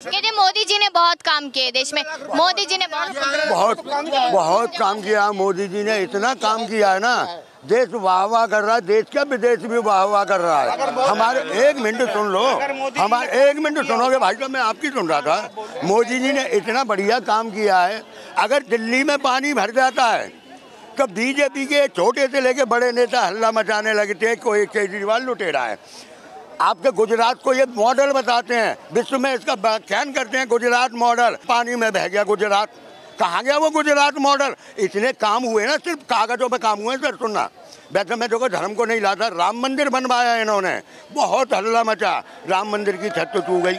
कहते मोदी जी ने बहुत काम किए देश में। मोदी जी ने बहुत काम किया। मोदी जी ने इतना काम किया है ना, देश वाह वाह कर रहा है, देश क्या विदेश भी वाह वाह कर रहा है। हमारे एक मिनट सुन लो, हमारे एक मिनट सुनोगे भाई साहब, मैं आपकी सुन रहा था। मोदी जी ने इतना बढ़िया काम किया है, अगर दिल्ली में पानी भर जाता है तो बीजेपी के छोटे से लेके बड़े नेता हल्ला मचाने लगते हैं, कोई केजरीवाल लुटेरा है। आपके गुजरात को ये मॉडल बताते हैं, विश्व में इसका व्याख्यान करते हैं, गुजरात मॉडल। पानी में बह गया गुजरात, कहाँ गया वो गुजरात मॉडल? इतने काम हुए ना, सिर्फ कागजों पे काम हुए। सर सुनना, वैसे मैं देखो धर्म को नहीं लाता, राम मंदिर बनवाया इन्होंने, बहुत हल्ला मचा, राम मंदिर की छत तो टूट गई।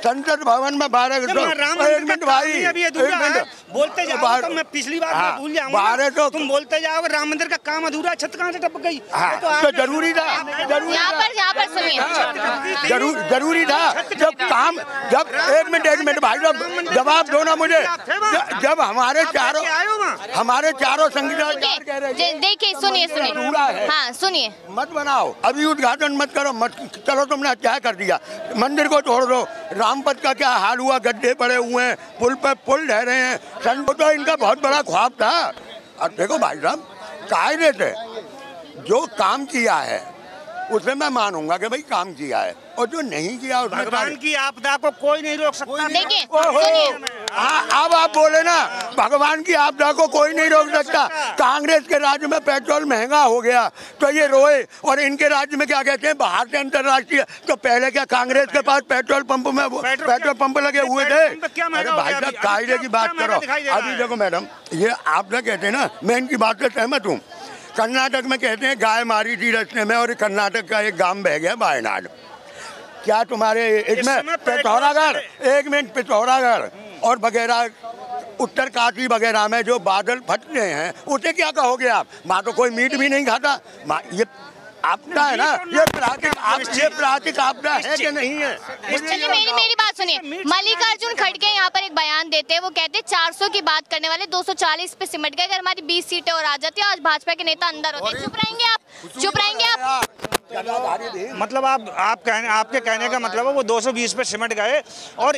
संसद भवन में 12 एक मिनट भाई, एक मिनट बोलते जाओ तो मैं पिछली बार मैं भूल जाऊंगा। तो तुम बोलते जाओ राम मंदिर का काम अधूरा, छत कहाँ से टप गई? तो जरूरी था, यहाँ पर सुनिए, जरूरी था जब काम, जब एक मिनट भाई साहब जवाब दो ना मुझे। जब हमारे चारों संगठन कह रहे हैं, देखिए सुनिए, हाँ सुनिए, मत बनाओ अभी, उद्घाटन मत करो, मत चलो, तुमने क्या कर दिया, मंदिर को तोड़ दो। रामपथ का क्या हाल हुआ, गड्ढे पड़े हुए हैं, पुल पे पुल ढह रहे हैं। तो इनका बहुत बड़ा ख्वाब था। और देखो भाई साहब, कायदे से जो काम किया है उसमें मैं मानूंगा कि भाई काम किया है, और जो नहीं किया उसमें भगवान की आपदा को कोई नहीं रोक सकता। देखिए अब आप बोले ना, भगवान की आपदा को कोई नहीं रोक सकता। कांग्रेस के राज्य में पेट्रोल महंगा हो गया तो ये रोए, और इनके राज्य में क्या कहते हैं, बाहर से अंतर्राष्ट्रीय। तो पहले क्या कांग्रेस के पास पेट्रोल पंप में पेट्रोल पंप लगे हुए थे? अरे भाई साहब कायदे की बात करो। अभी देखो मैडम, ये आप ना कहते हैं ना, मैं इनकी बात से सहमत हूँ। कर्नाटक में कहते हैं गाय मारी थी रस्ते में, और कर्नाटक का एक गांव बह गया वायनाड। क्या तुम्हारे इसमें पिथौरागढ़, एक मिनट, पिथौरागढ़ और वगैरह उत्तर काशी वगैरह में जो बादल फट रहे हैं, उसे क्या कहोगे आप? वहाँ तो कोई मीट भी नहीं खाता। ये आपदा है ना, ये प्राकृतिक आपदा है कि नहीं है? चलिए मेरी बात सुनिए। मल्लिकार्जुन खड़गे यहाँ पर एक बयान देते हैं, वो कहते हैं 400 की बात करने वाले 240 पे सिमट गए, अगर हमारी 20 सीटें और आ जाती है, आज भाजपा के नेता अंदर होते। चुप रहेंगे आप? मतलब आपके कहने का मतलब है वो 220 पे सिमट गए, और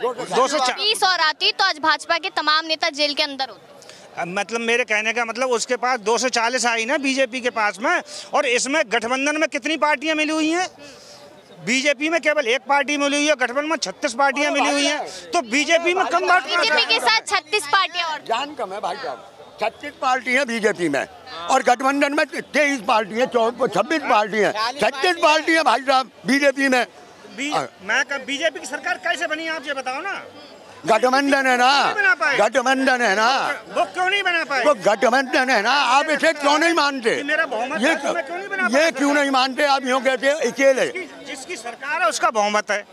220 और आती तो आज भाजपा के तमाम नेता जेल के अंदर होते। मतलब मेरे कहने का मतलब उसके पास 240 आई ना बीजेपी के पास में, और इसमें गठबंधन में कितनी पार्टियां मिली हुई हैं? बीजेपी में केवल एक पार्टी मिली हुई है, गठबंधन में 36 पार्टियां मिली हुई हैं। तो बीजेपी में कम बात, बीजेपी के साथ 36 पार्टियां और जान कम है भाई साहब। 36 पार्टी है बीजेपी में, और गठबंधन में 23 पार्टी है, 26 पार्टी है, 36 पार्टी है भाई साहब बीजेपी में। मैं बीजेपी की सरकार कैसे बनी आप ये बताओ ना? गठबंधन है ना, गठबंधन है ना, वो क्यों नहीं बना पाए? वो गठबंधन है ना, आप इसे क्यों नहीं मानते? ये क्यों नहीं मानते आप? यूँ कहते हैं अकेले, जिसकी सरकार है उसका बहुमत है।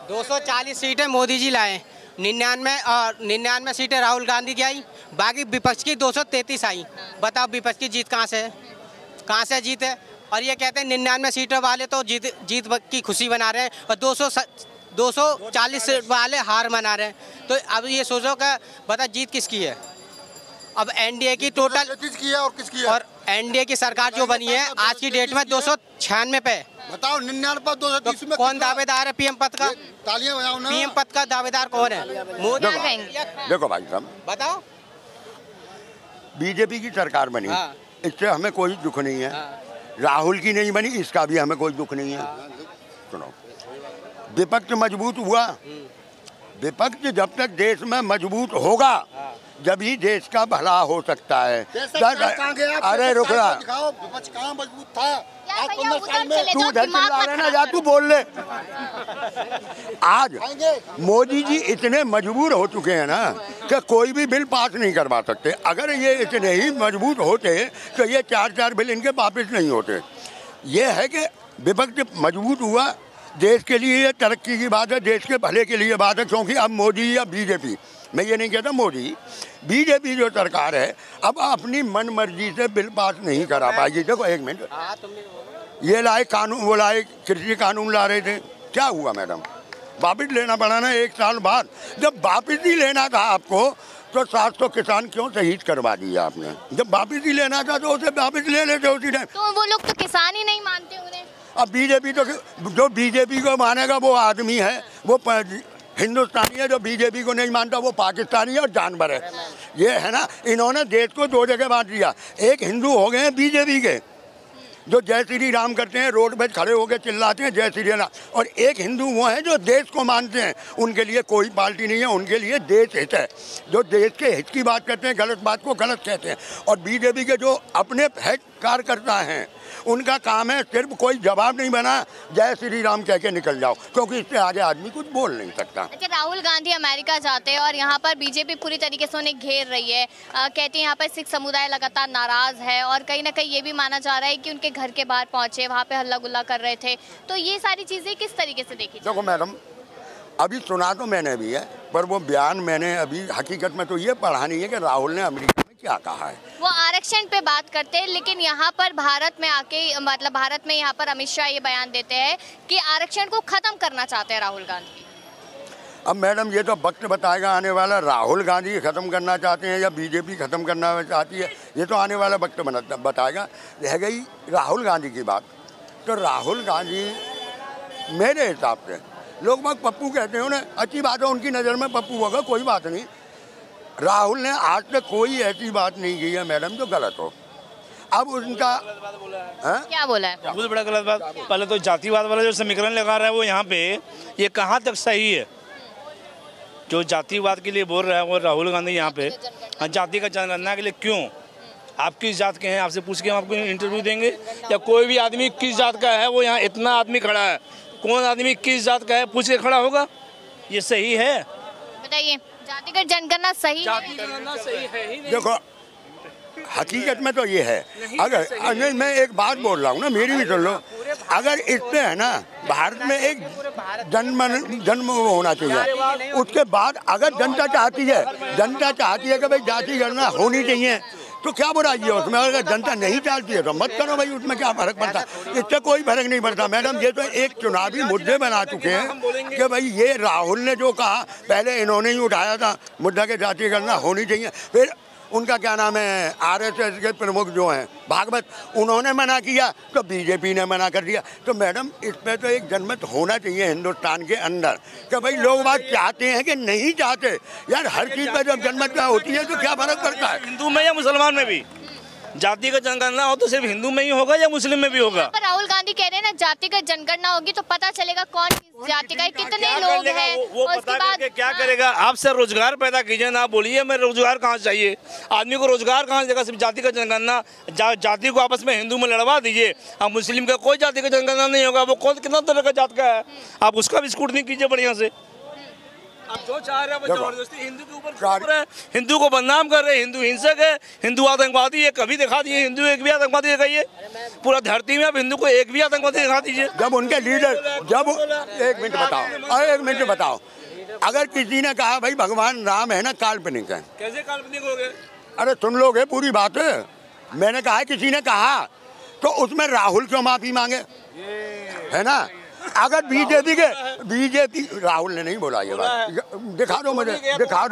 240 सीटें मोदी जी लाए, 99 सीटें राहुल गांधी की आई, बाकी विपक्ष की 233 आई। बताओ विपक्ष की जीत कहाँ से है? कहाँ से जीत है? और ये कहते हैं 99 सीटों वाले तो जीत की खुशी मना रहे हैं, और 240 वाले हार मना रहे हैं। तो अब ये सोचो कि बता जीत किसकी है? अब एनडीए की टोटल किसकी है और किसकी है? और एनडीए की सरकार जो बनी है आज की डेट में 296 पे। बताओ 99 पर 230 में कौन दावेदार है पीएम पद का? तालियां बजाओ ना। पीएम पद का दावेदार कौन है? मोदी। देखो भाई साहब, बताओ। बीजेपी की सरकार बनी, हाँ। इससे हमें कोई दुख नहीं है। हाँ। राहुल की नहीं बनी, इसका भी हमें कोई दुख नहीं है। सुनो, विपक्ष मजबूत हुआ, विपक्ष जब तक देश में मजबूत होगा जब ही देश का भला हो सकता है। अरे रुक रहा, विपक्ष कहाँ मजबूत था? तू चिल्ला रहे ना, जा तू बोल ले। आज मोदी जी इतने मजबूर हो चुके हैं ना कि कोई भी बिल पास नहीं करवा सकते। अगर ये इतने ही मजबूत होते तो ये 4 बिल इनके वापस नहीं होते। ये है कि विपक्ष मजबूत हुआ, देश के लिए ये तरक्की की बात है, देश के भले के लिए बात है। क्योंकि अब मोदी या बीजेपी, मैं ये नहीं कहता मोदी, बीजेपी जो सरकार है अब अपनी मन मर्जी से बिल पास नहीं करा पाएगी। देखो एक मिनट, ये लाए कानून, वो लाए कृषि कानून ला रहे थे, क्या हुआ मैडम? वापिस लेना पड़ा ना 1 साल बाद। जब वापिस ही लेना था आपको तो 700 किसान क्यों शहीद करवा दिया आपने? जब वापिस ही लेना था तो उसे वापिस ले लेते उसी टाइम। तो वो लोग तो किसान ही नहीं मानते उन्हें। अब बीजेपी तो, जो बीजेपी को मानेगा वो आदमी है, वो हिंदुस्तानी है, जो बीजेपी को नहीं मानता वो पाकिस्तानी है और जानवर है। ये है ना, इन्होंने देश को दो जगह बांट दिया। एक हिंदू हो गए हैं बीजेपी के, जो जय श्री राम करते हैं, रोड पे खड़े होकर चिल्लाते हैं जय श्री राम, और एक हिंदू वो हैं जो देश को मानते हैं। उनके लिए कोई पार्टी नहीं है, उनके लिए देश हित है। जो देश के हित की बात करते हैं, गलत बात को गलत कहते हैं। और बीजेपी के जो अपने कार्यकर्ता हैं, उनका काम है सिर्फ कोई जवाब नहीं बना, जय श्री राम कह के निकल जाओ, क्योंकि इससे आगे आदमी कुछ बोल नहीं सकता। अच्छा, राहुल गांधी अमेरिका जाते हैं और यहाँ पर बीजेपी पूरी तरीके से उन्हें घेर रही है। कहती है यहाँ पर सिख समुदाय लगातार नाराज है, और कहीं ना कहीं ये भी माना जा रहा है कि उनके घर के बाहर पहुंचे, वहाँ पे हल्ला गुल्ला कर रहे थे। तो ये सारी चीजें किस तरीके से देखी? देखो मैडम, अभी सुना तो मैंने भी है, पर वो बयान मैंने अभी हकीकत में तो ये पढ़ा नहीं है कि राहुल ने अमेरिका में क्या कहा है। वो आरक्षण पे बात करते हैं, लेकिन यहाँ पर भारत में आके, मतलब भारत में यहाँ पर अमित शाह ये बयान देते हैं कि आरक्षण को खत्म करना चाहते हैं राहुल गांधी। अब मैडम ये तो वक्त बताएगा आने वाला, राहुल गांधी खत्म करना चाहते हैं या बीजेपी खत्म करना चाहती है, ये तो आने वाला वक्त बताएगा। रह गई राहुल गांधी की बात, तो राहुल गांधी मेरे हिसाब से, लोग बाग पप्पू कहते हैं उन्हें, अच्छी बात है, उनकी नज़र में पप्पू होगा, कोई बात नहीं। राहुल ने आज तक कोई ऐसी बात नहीं की है मैडम जो गलत हो। अब उनका क्या बोला है? बहुत बड़ा गलत बात। पहले तो जातिवाद वाला जो समीकरण लगा रहा है वो यहाँ पे, ये कहाँ तक सही है? जो जातिवाद के लिए बोल रहा है वो राहुल गांधी यहाँ पे, जाति का जनगणना के लिए क्यों? आप किस जात के हैं, आपसे पूछ के हम आपको इंटरव्यू देंगे? या कोई भी आदमी किस जात का है, वो यहाँ इतना आदमी खड़ा है, कौन आदमी किस जात का है पूछ के खड़ा होगा? ये सही है? बताइए, जातिगत जनगणना सही है ही नहीं। देखो हकीकत में तो ये है, अगर मैं एक बात बोल रहा हूँ ना, मेरी भी सुन लो, अगर इसमें है ना भारत में एक जन्म होना चाहिए, उसके बाद अगर जनता चाहती है कि भाई जाति गणना होनी चाहिए, तो क्या बुराई है उसमें? अगर जनता नहीं चाहती है तो मत करो भाई, उसमें क्या फर्क पड़ता? इससे कोई फर्क नहीं पड़ता मैडम। ये तो एक चुनावी मुद्दे बना चुके हैं कि भाई ये राहुल ने जो कहा, पहले इन्होंने ही उठाया था मुद्दा के जाति गणना होनी चाहिए, फिर उनका क्या नाम है आरएसएस के प्रमुख जो हैं भागवत, उन्होंने मना किया तो बीजेपी ने मना कर दिया। तो मैडम इस पर तो एक जनमत होना चाहिए हिंदुस्तान के अंदर कि भाई लोग बात चाहते हैं कि नहीं चाहते। यार हर चीज़ पर जब जनमत होती है तो क्या फर्क पड़ता है? हिंदू में या मुसलमान में भी जाति का जनगणना हो तो सिर्फ हिंदू में ही होगा या मुस्लिम में भी होगा? पर राहुल गांधी कह रहे हैं ना, जातिगत जनगणना होगी तो पता चलेगा कौन किस जाति का है, कितने लोग हैं, वो पता करके क्या करेगा? आप सर रोजगार पैदा कीजिए ना, बोलिए मैं रोजगार कहाँ चाहिए, आदमी को रोजगार कहाँ देगा? सिर्फ जाति का जनगणना, जाति को आपस में हिंदू में लड़वा दीजिए। अब मुस्लिम का कोई जाति का जनगणना नहीं होगा, वो कौन कितना तरह का जात का है, आप उसका भी स्क्रूटनी कीजिए बढ़िया से। आप जो चाह रहे हैं जबरदस्ती हिंदू के ऊपर, हिंदू को बदनाम कर रहे हैं, हिंदू हिंसक है, हिंदू आतंकवादी है। कभी दिखा दिए हिंदू एक भी आतंकवादी दिखाइए पूरा धरती में, आप हिंदू को एक भी आतंकवादी दिखा दीजिए। जब उनके लीडर, जब एक मिनट बताओ, अगर किसी ने कहा भाई भगवान राम है ना काल्पनिक है, कैसे काल्पनिक हो गए? अरे सुन लोगे पूरी बात है, मैंने कहा किसी ने कहा तो उसमें राहुल क्यों माफी मांगे, है ना? अगर बीजेपी राहुल ने नहीं बोला ये बात, दिखा दो मुझे, दिखा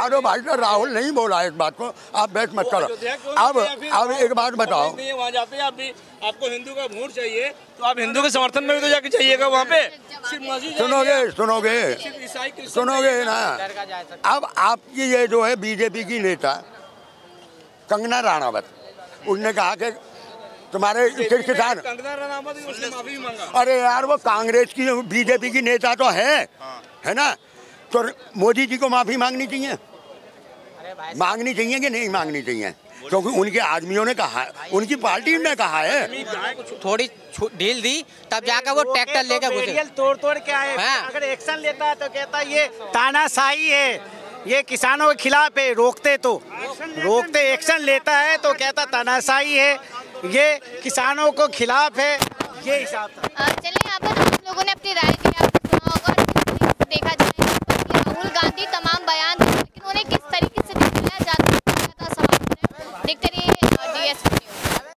दो भाई साहब, राहुल नहीं बोला इस बात को, आप बहस मत करो। अब एक बात बताओ, वहाँ जाते हैं आप भी, आपको हिंदू का वोट चाहिए तो आप हिंदू के समर्थन में भी तो जाके चाहिएगा वहाँ पे। सुनोगे ना। अब आपकी ये जो है बीजेपी की नेता कंगना रनावत, उसने कहा कि तुम्हारे किसान, अरे यार वो कांग्रेस की बीजेपी की नेता तो है ना, तो मोदी जी को माफी मांगनी चाहिए कि नहीं मांगनी चाहिए? क्योंकि उनके आदमियों ने कहा, उनकी पार्टी ने कहा है, थोड़ी ढील दी तब जाकर वो ट्रैक्टर लेकर तोड़ के आए। अगर एक्शन लेता है तो कहता ये तानाशाही है, ये किसानों के खिलाफ है, रोकते एक्शन लेता है तो कहता तानाशाही है, ये किसानों को खिलाफ है, ये हिसाब था। चलिए यहाँ पर हम लोगों ने अपनी राय दी।